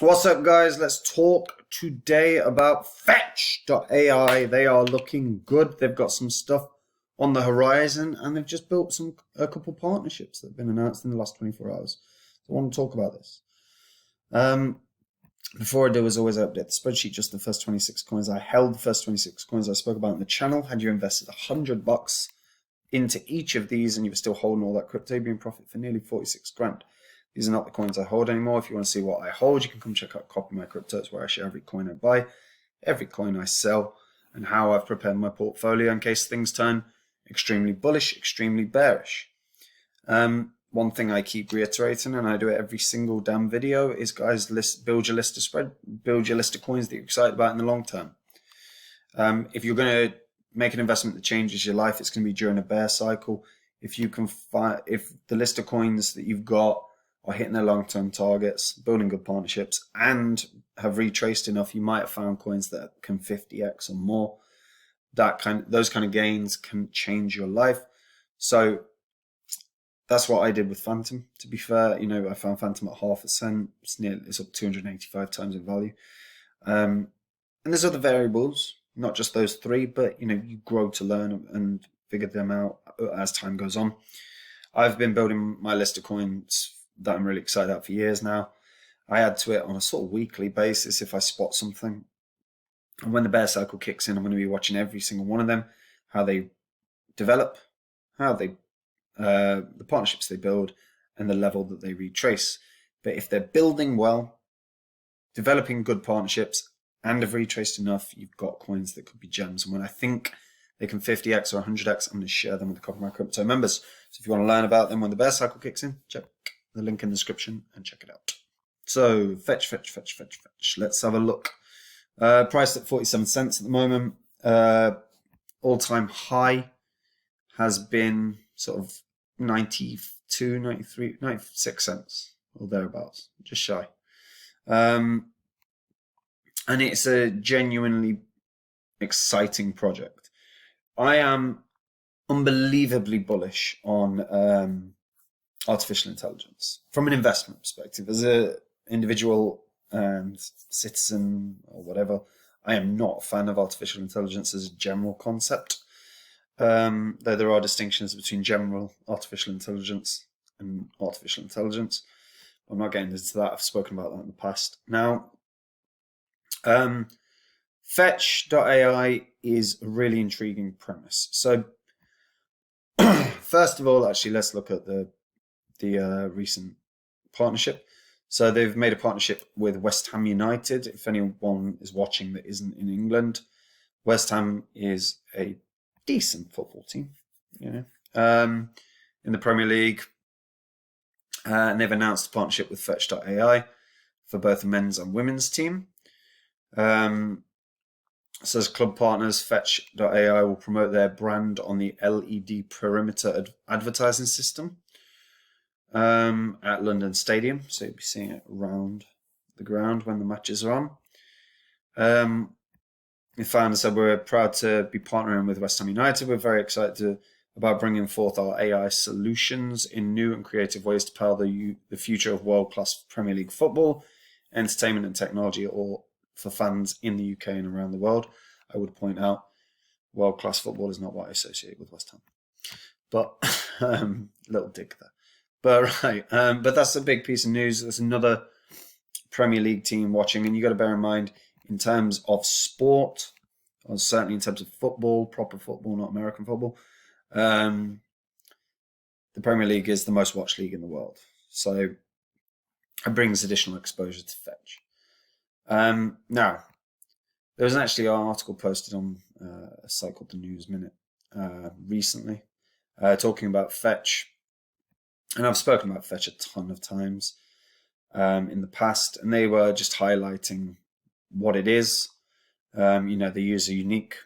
What's up, guys? Let's talk today about Fetch.ai. They are looking good. They've got some stuff on the horizon, and they've just built a couple partnerships that have been announced in the last 24 hours. So I want to talk about this. Before I do, as always, I update the spreadsheet, just the first 26 coins. I held the first 26 coins I spoke about in the channel. Had you invested $100 into each of these and you were still holding all that crypto, you'd be in profit for nearly 46 grand. These are not the coins I hold anymore. If you want to see what I hold, you can come check out Copy My Crypto. It's where I share every coin I buy, every coin I sell, and how I've prepared my portfolio in case things turn extremely bullish, extremely bearish. One thing I keep reiterating, and I do it every single damn video, is guys, build your list of coins that you're excited about in the long term. If you're going to make an investment that changes your life, it's going to be during a bear cycle. If you can if the list of coins that you've got are hitting their long-term targets, building good partnerships, and have retraced enough, you might have found coins that can 50x or more. Those kind of gains can change your life. So that's what I did with Phantom. To be fair, I found Phantom at 0.5 cent. It's up 285 times in value. And there's other variables, not just those three, but you grow to learn and figure them out as time goes on. I've been building my list of coins that I'm really excited about for years now. I add to it on a sort of weekly basis if I spot something. And when the bear cycle kicks in, I'm going to be watching every single one of them, how they develop, how they the partnerships they build, and the level that they retrace. But if they're building well, developing good partnerships, and have retraced enough, you've got coins that could be gems. And when I think they can 50x or 100x, I'm going to share them with the Copy My Crypto members. So if you want to learn about them when the bear cycle kicks in, check the link in the description and check it out. So Fetch. Let's have a look. Priced at 47 cents at the moment. All-time high has been sort of 92, 93, 96 cents or thereabouts, just shy. And it's a genuinely exciting project. I am unbelievably bullish on artificial intelligence from an investment perspective. As an individual and citizen or whatever, I am not a fan of artificial intelligence as a general concept. Though there are distinctions between general artificial intelligence and artificial intelligence. I'm not getting into that. I've spoken about that in the past. Now, Fetch.ai is a really intriguing premise. So, first of all, actually, let's look at the recent partnership. So they've made a partnership with West Ham United. If anyone is watching that isn't in England, West Ham is a decent football team, in the Premier League. And they've announced a partnership with Fetch.ai for both the men's and women's team. So as club partners, Fetch.ai will promote their brand on the LED perimeter advertising system at London Stadium. So you'll be seeing it around the ground when the matches are on. The founder said, we're proud to be partnering with West Ham United. We're very excited about bringing forth our AI solutions in new and creative ways to power the future of world-class Premier League football, entertainment and technology, or for fans in the UK and around the world. I would point out world-class football is not what I associate with West Ham. But little dig there. But right, but that's a big piece of news. There's another Premier League team watching, and you got to bear in mind, in terms of sport, or certainly in terms of football, proper football, not American football, the Premier League is the most watched league in the world. So it brings additional exposure to Fetch. Now, there was actually an article posted on a site called The News Minute recently, talking about Fetch. And I've spoken about Fetch a ton of times in the past, and they were just highlighting what it is. They use a unique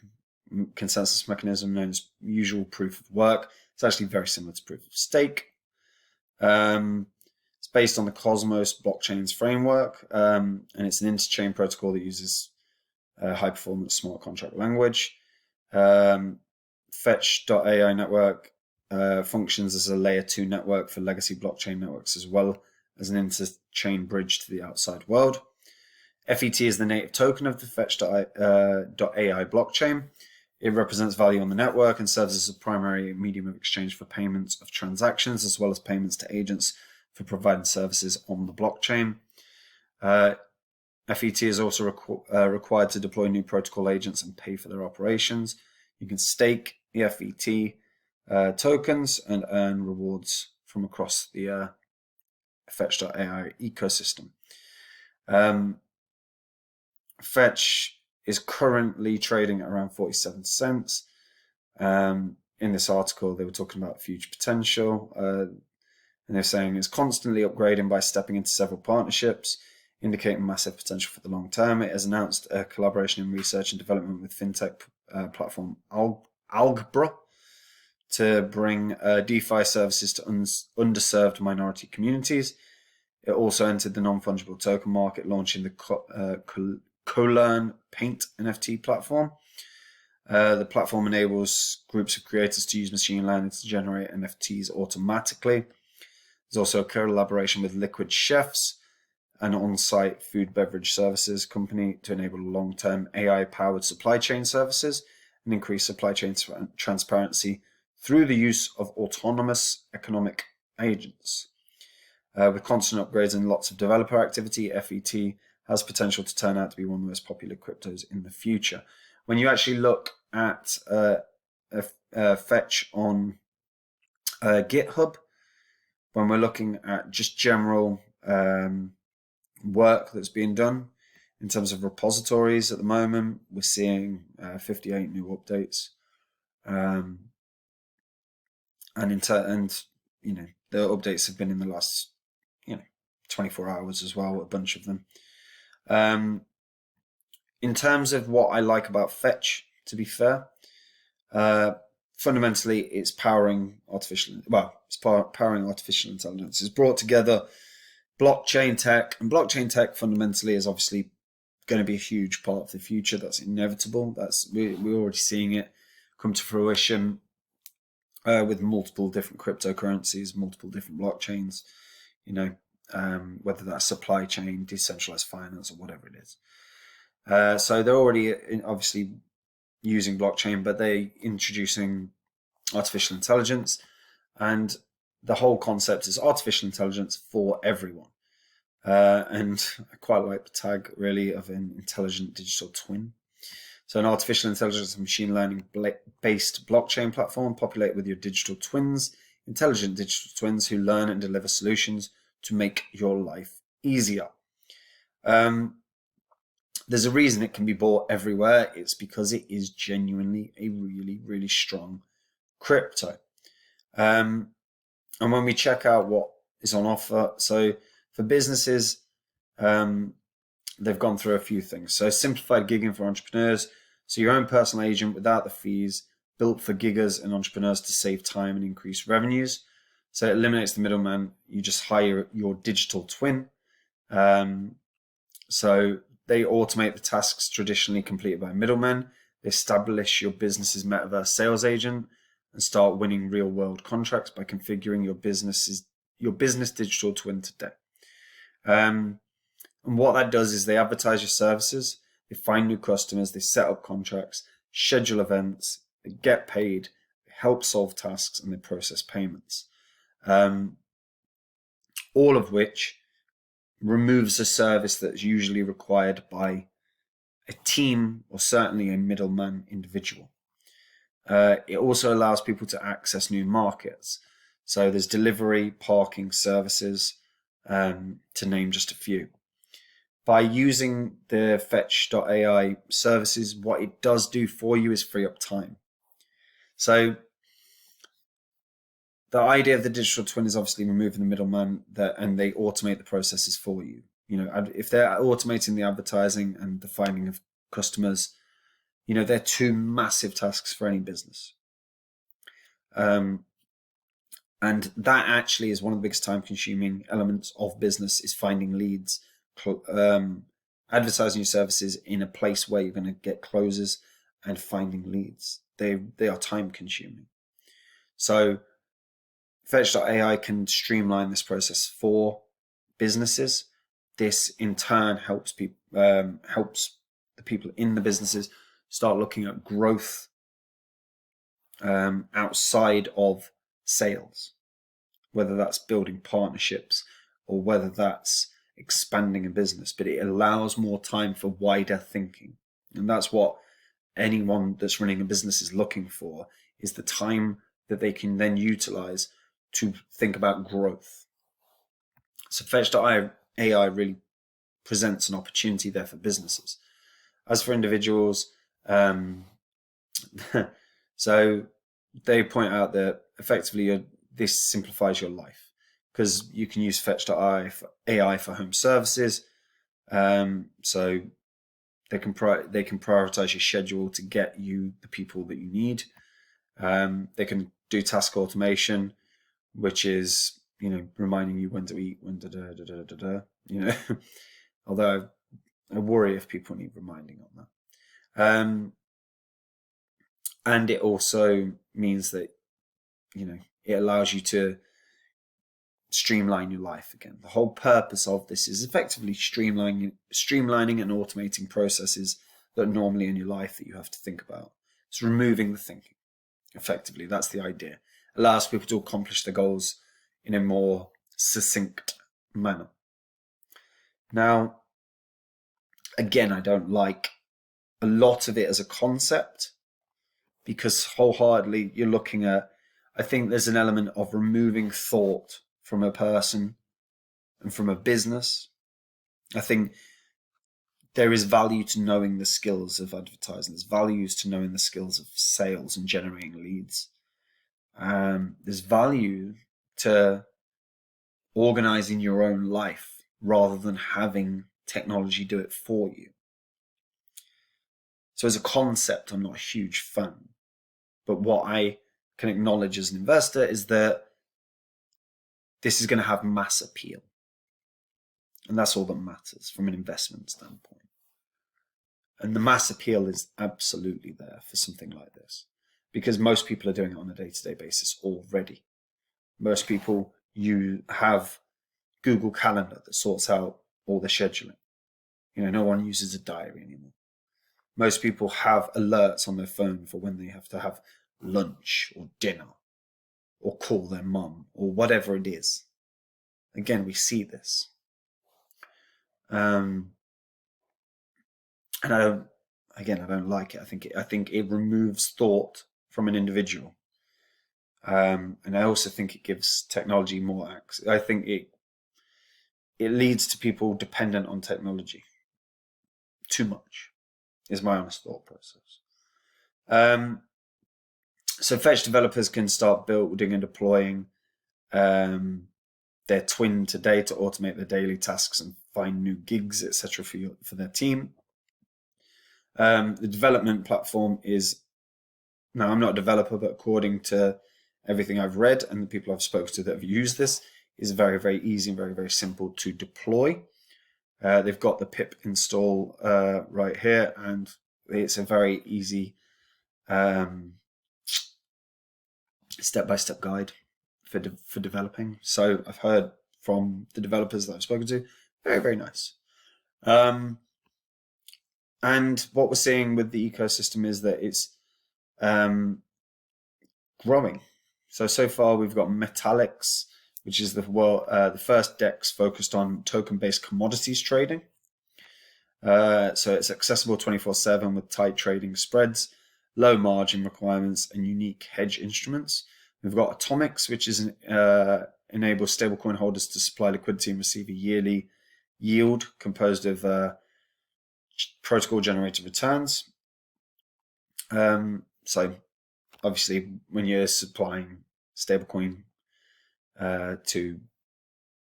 consensus mechanism known as usual proof of work. It's actually very similar to proof of stake. It's based on the Cosmos blockchain's framework, and it's an interchain protocol that uses high-performance smart contract language. Fetch.ai network functions as a layer 2 network for legacy blockchain networks, as well as an interchain bridge to the outside world. FET is the native token of the Fetch.ai blockchain. It represents value on the network and serves as a primary medium of exchange for payments of transactions, as well as payments to agents for providing services on the blockchain. FET is also required to deploy new protocol agents and pay for their operations. You can stake the FET tokens and earn rewards from across the Fetch.ai ecosystem. Fetch is currently trading at around 47 cents. In this article, they were talking about future potential, and they're saying it's constantly upgrading by stepping into several partnerships, indicating massive potential for the long term. It has announced a collaboration in research and development with fintech platform Algebra to bring DeFi services to underserved minority communities. It also entered the non-fungible token market, launching the Colearn Paint NFT platform. The platform enables groups of creators to use machine learning to generate NFTs automatically. There's also a collaboration with Liquid Chefs, an on-site food beverage services company, to enable long-term AI-powered supply chain services and increase supply chain transparency through the use of autonomous economic agents. With constant upgrades and lots of developer activity, FET has potential to turn out to be one of the most popular cryptos in the future. When you actually look at Fetch on GitHub, when we're looking at just general work that's being done in terms of repositories at the moment, we're seeing 58 new updates, and you know, the updates have been in the last 24 hours as well, a bunch of them. In terms of what I like about Fetch, to be fair, fundamentally it's powering artificial intelligence. It's brought together blockchain tech, and blockchain tech fundamentally is obviously going to be a huge part of the future. That's inevitable. We're already seeing it come to fruition with multiple different cryptocurrencies, multiple different blockchains, whether that's supply chain, decentralized finance, or whatever it is. So they're already obviously using blockchain, but they're introducing artificial intelligence, and the whole concept is artificial intelligence for everyone. And I quite like the tag, really, of an intelligent digital twin. So an artificial intelligence and machine learning based blockchain platform populated with your digital twins, intelligent digital twins who learn and deliver solutions to make your life easier. There's a reason it can be bought everywhere. It's because it is genuinely a really, really strong crypto. And when we check out what is on offer, so for businesses, they've gone through a few things. So simplified gigging for entrepreneurs. So your own personal agent without the fees, built for giggers and entrepreneurs to save time and increase revenues. So it eliminates the middleman. You just hire your digital twin. So they automate the tasks traditionally completed by middlemen. They establish your business's metaverse sales agent and start winning real-world contracts by configuring your business digital twin today. And what that does is they advertise your services, they find new customers, they set up contracts, schedule events, they get paid, they help solve tasks, and they process payments. All of which removes a service that's usually required by a team or certainly a middleman individual. It also allows people to access new markets. So there's delivery, parking services, to name just a few. By using the Fetch.ai services, what it does do for you is free up time. So the idea of the digital twin is obviously removing the middleman, and they automate the processes for you. If they're automating the advertising and the finding of customers, they're two massive tasks for any business. And that actually is one of the biggest time-consuming elements of business, is finding leads, advertising your services in a place where you're going to get closes, and finding leads. They are time-consuming. So Fetch.ai can streamline this process for businesses this in turn helps people, helps the people in the businesses start looking at growth outside of sales, whether that's building partnerships or whether that's expanding a business. But it allows more time for wider thinking, and that's what anyone that's running a business is looking for, is the time that they can then utilize to think about growth. So Fetch.ai really presents an opportunity there for businesses. As for individuals, so they point out that effectively this simplifies your life, because you can use Fetch.ai for home services. So they can prioritize your schedule to get you the people that you need. They can do task automation, which is, reminding you when to eat, when although I worry if people need reminding on that. And it also means that, it allows you to streamline your life again. The whole purpose of this is effectively streamlining and automating processes that are normally in your life that you have to think about. It's removing the thinking. Effectively, that's the idea. Allows people to accomplish their goals in a more succinct manner. Now, again, I don't like a lot of it as a concept, because wholeheartedly you're looking at, I think there's an element of removing thought from a person and from a business. I think there is value to knowing the skills of advertising. There's values to knowing the skills of sales and generating leads. There's value to organizing your own life rather than having technology do it for you. So as a concept, I'm not a huge fan. But what I can acknowledge as an investor is that this is going to have mass appeal. And that's all that matters from an investment standpoint. And the mass appeal is absolutely there for something like this, because most people are doing it on a day-to-day basis already. Most people, you have Google Calendar that sorts out all the scheduling. No one uses a diary anymore. Most people have alerts on their phone for when they have to have lunch or dinner or call their mum or whatever it is. Again, we see this. And I don't like it. I think it removes thought from an individual. And I also think it gives technology more access. I think it leads to people dependent on technology too much, is my honest thought process. So Fetch developers can start building and deploying their twin today to automate their daily tasks and find new gigs, etc. for their team. The development platform is, now I'm not a developer, but according to everything I've read and the people I've spoken to that have used this, is very, very easy and very, very simple to deploy. They've got the pip install right here, and it's a very easy step-by-step guide for developing. So I've heard from the developers that I've spoken to, very, very nice. And what we're seeing with the ecosystem is that it's growing. So far we've got Metallics, which is the first DEX focused on token-based commodities trading. So it's accessible 24/7 with tight trading spreads, low margin requirements, and unique hedge instruments. We've got Atomics, which is enables stablecoin holders to supply liquidity and receive a yearly yield composed of protocol-generated returns. So obviously, when you're supplying stablecoin to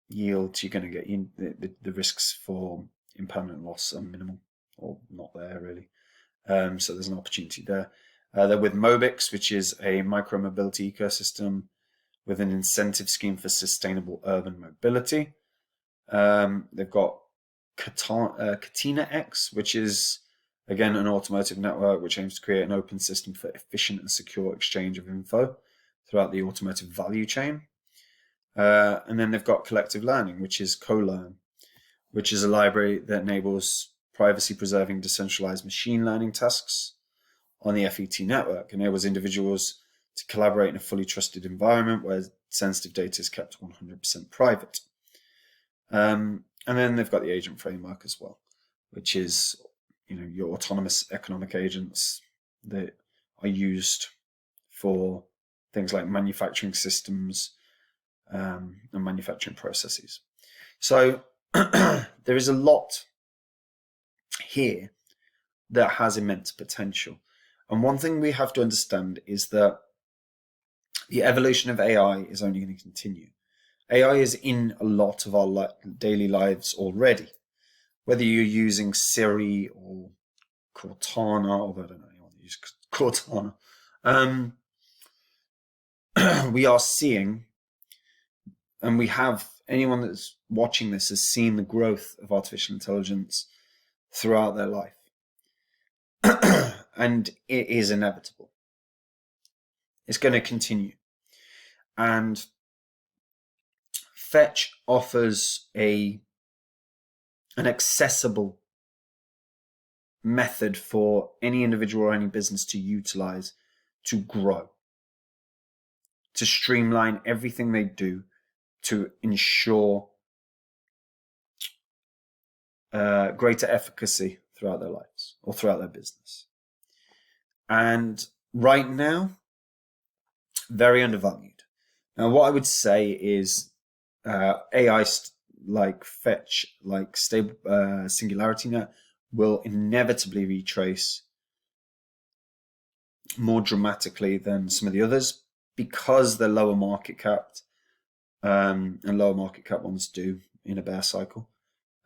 yield, you're going to get the risks for impermanent loss are minimal or not there really. So there's an opportunity there. They're with Mobix, which is a micro-mobility ecosystem with an incentive scheme for sustainable urban mobility. They've got Katina X, which is, again, an automotive network which aims to create an open system for efficient and secure exchange of info throughout the automotive value chain. And then they've got Collective Learning, which is CoLearn, which is a library that enables privacy-preserving decentralized machine learning tasks on the FET network, enables individuals to collaborate in a fully trusted environment where sensitive data is kept 100% private. And then they've got the agent framework as well, which is, your autonomous economic agents that are used for things like manufacturing systems and manufacturing processes. So there is a lot here that has immense potential. And one thing we have to understand is that the evolution of AI is only going to continue. AI is in a lot of our daily lives already. Whether you're using Siri or Cortana, although I don't know anyone that uses Cortana, we are seeing, and we have, anyone that's watching this has seen the growth of artificial intelligence throughout their life. And it is inevitable. It's going to continue. And Fetch offers an accessible method for any individual or any business to utilize to grow, to streamline everything they do, to ensure greater efficacy throughout their lives or throughout their business. And right now, very undervalued. Now, what I would say is AI like Fetch, like stable Singularity Net, will inevitably retrace more dramatically than some of the others because they're lower market capped, and lower market cap ones do in a bear cycle.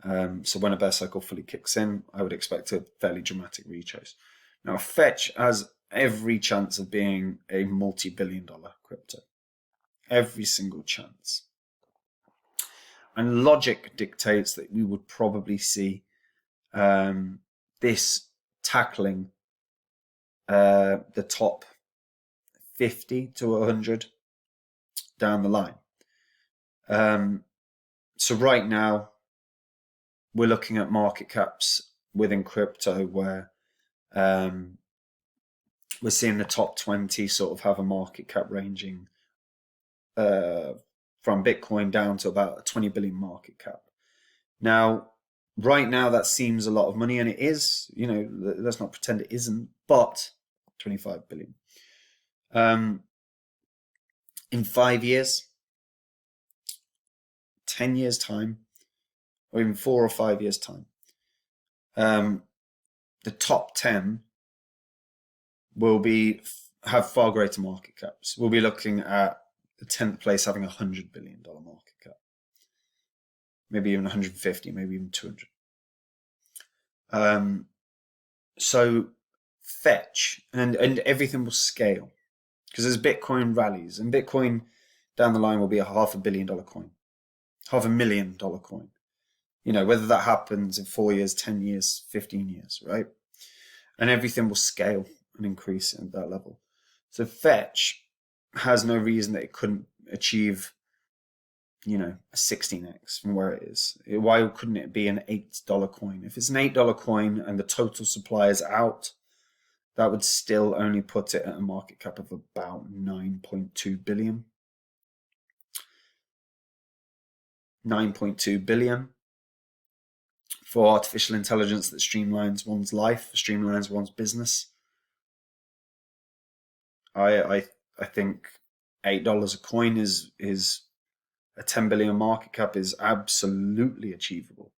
So when a bear cycle fully kicks in, I would expect a fairly dramatic retrace. Now, Fetch has every chance of being a multi-billion-dollar crypto. Every single chance. And logic dictates that we would probably see this tackling the top 50 to 100 down the line. So right now, we're looking at market caps within crypto where we're seeing the top 20 sort of have a market cap ranging from Bitcoin down to about a 20 billion market cap. Now, right now, that seems a lot of money, and it is, let's not pretend it isn't, but 25 billion. In 5 years, 10 years' time, or even 4 or 5 years' time, the top 10 will have far greater market caps. We'll be looking at the 10th place having $100 billion market cap. Maybe even 150, maybe even 200. So Fetch, and everything will scale. Because as Bitcoin rallies, and Bitcoin down the line will be a $500 million coin. $500,000 coin. Whether that happens in 4 years, 10 years, 15 years, right? And everything will scale and increase at that level. So Fetch has no reason that it couldn't achieve, a 16x from where it is. Why couldn't it be an $8 coin? If it's an $8 coin and the total supply is out, that would still only put it at a market cap of about 9.2 billion. 9.2 billion for artificial intelligence that streamlines one's life, streamlines one's business. I think $8 a coin is a 10 billion market cap is absolutely achievable.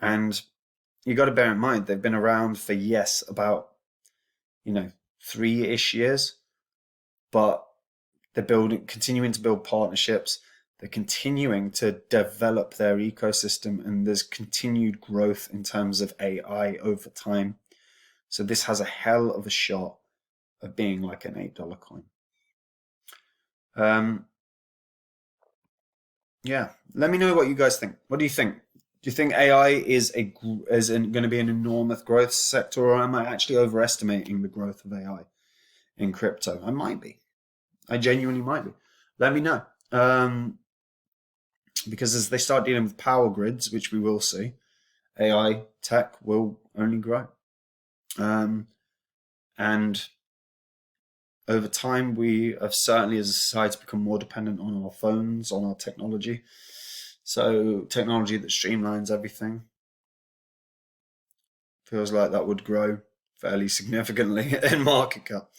And you got to bear in mind, they've been around for, about 3-ish years, but they're continuing to build partnerships. They're continuing to develop their ecosystem, and there's continued growth in terms of AI over time. So this has a hell of a shot of being like an $8 coin. Let me know what you guys think. What do you think? Do you think AI is going to be an enormous growth sector, or am I actually overestimating the growth of AI in crypto? I might be. I genuinely might be. Let me know. because as they start dealing with power grids, which we will see, AI tech will only grow. And over time, we have certainly as a society become more dependent on our phones, on our technology. So technology that streamlines everything, feels like that would grow fairly significantly in market cap.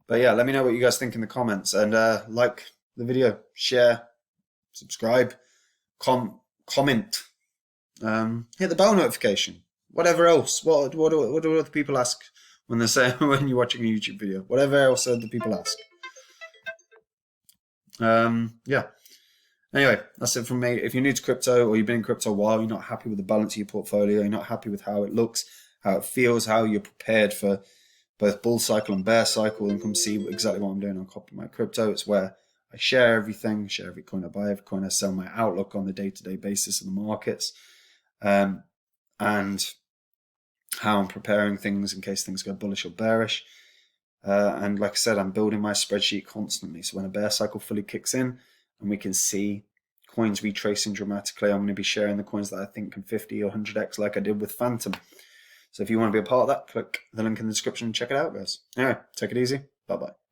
But yeah, let me know what you guys think in the comments, and like the video, share, subscribe, comment, hit the bell notification. Whatever else, what do other people ask when they say when you're watching a YouTube video? Whatever else do people ask? Yeah. Anyway, that's it from me. If you're new to crypto or you've been in crypto a while, you're not happy with the balance of your portfolio, you're not happy with how it looks, how it feels, how you're prepared for both bull cycle and bear cycle, then come see exactly what I'm doing on Copy My Crypto. It's where I share everything, share every coin I buy, every coin I sell, my outlook on the day-to-day basis of the markets, and how I'm preparing things in case things go bullish or bearish. And like I said, I'm building my spreadsheet constantly. So when a bear cycle fully kicks in and we can see coins retracing dramatically, I'm going to be sharing the coins that I think can 50 or 100x like I did with Phantom. So if you want to be a part of that, click the link in the description and check it out, guys. Anyway, take it easy. Bye-bye.